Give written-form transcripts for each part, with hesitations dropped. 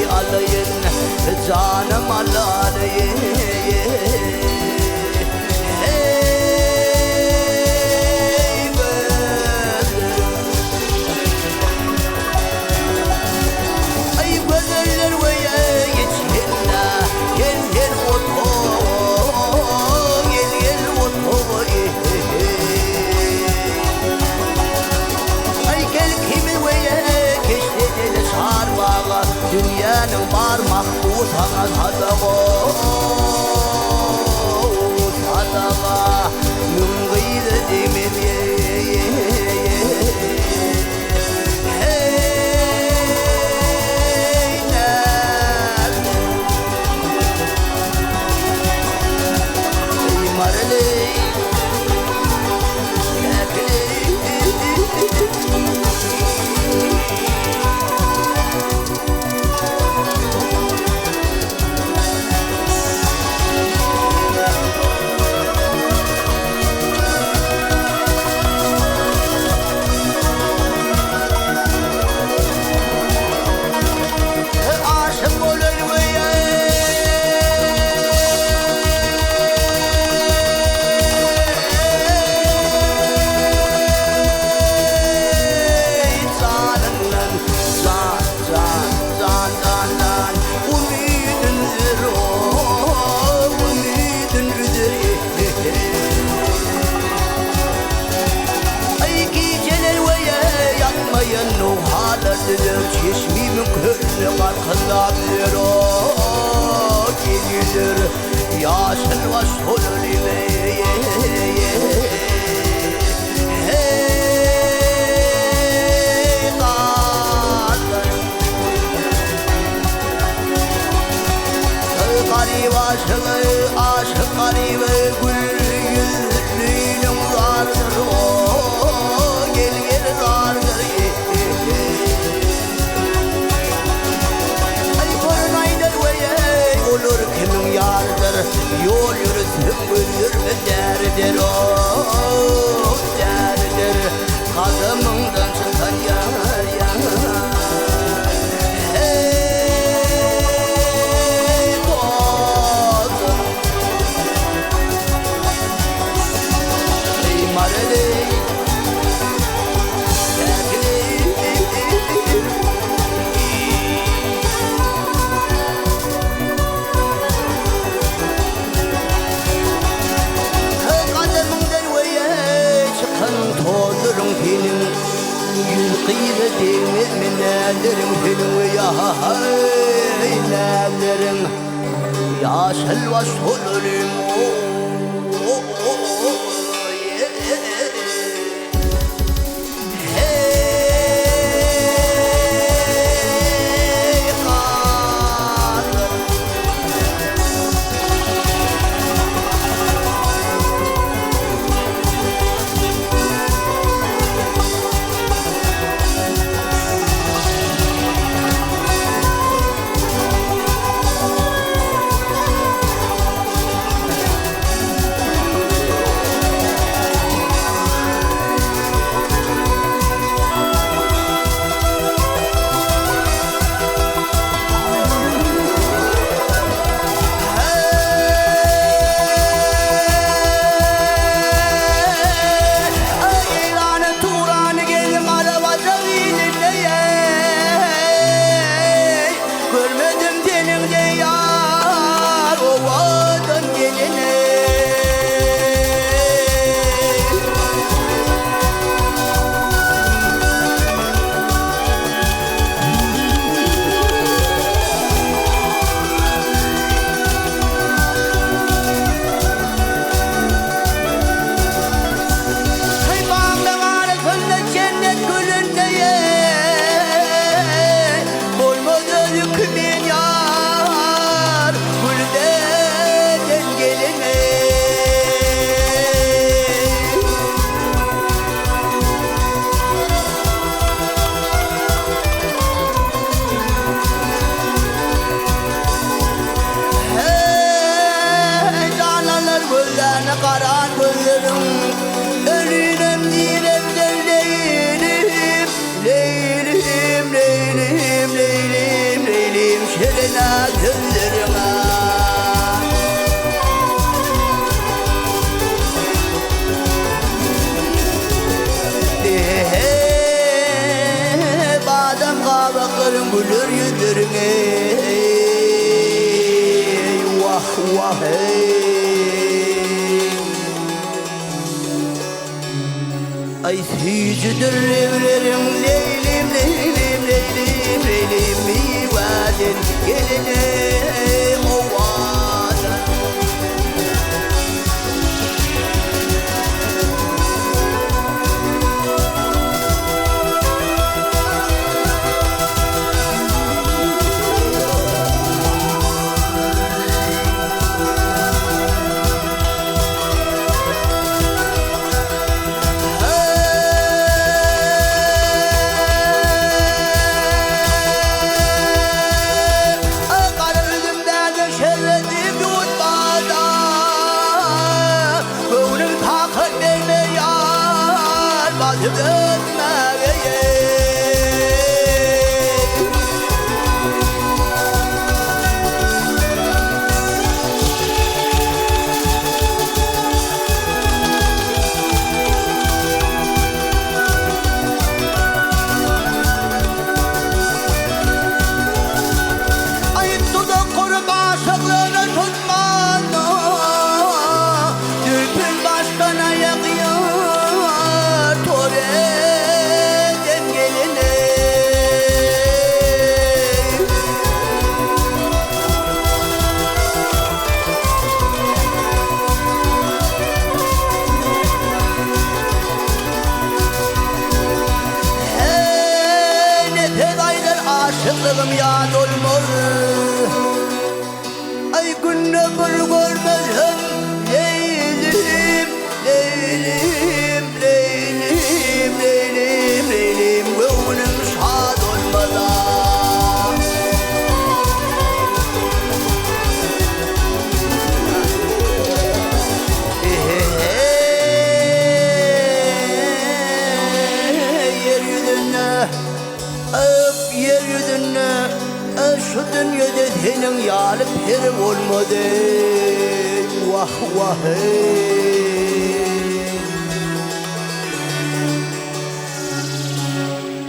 alayın canım alayın. Dünyanın parmak utanaz adamı, adama müngıydı demir çeşmimin könlü arkadadır o gelir yaşın var solulime hey karlarım garip aşık garip gül yüzlüğünün vardır o gel gel vardır olur kimin yardır yol yürüsün buyur mu derdir o derdir kadımından çıkan yar yar hey dostum ey mareli kıyıda demir mi nelerim benim ya hey nelerim ya selva solurum sözlerine. Badem kabakların gülür yüzlerine. Vah vah ay sicidir evlerim leylim leylim leylim leylim mivadin geline ovadan. Aşıklığım yad olmaz. Ay günde bir görmezim leylim, leylim, leylim, leylim, leylim. Gönlüm şad olmadan. Yeryüzüne yeryüzüne şu dünyada senin yarı peri olmadı. Vah vah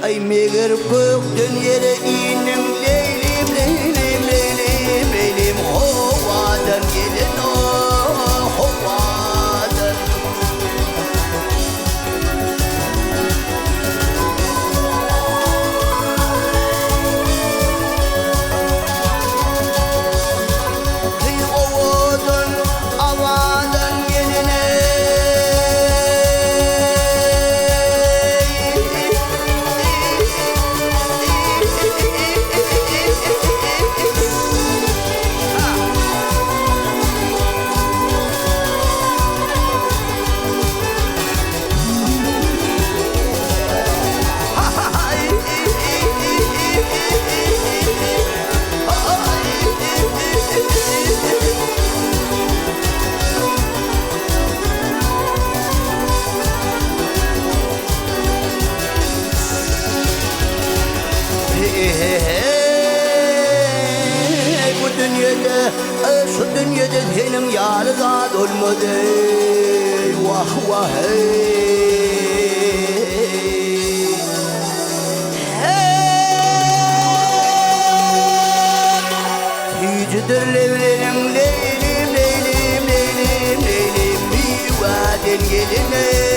ay meğer gök dünyada inin leylim leylim leylim leylim hovadan gelin o hovadan. Bu dünyada, şu dünyada senin yarı zat olmadı. Vah vah Yücüdür levlerim leylim leylim leylim leylim. Bir vadin geline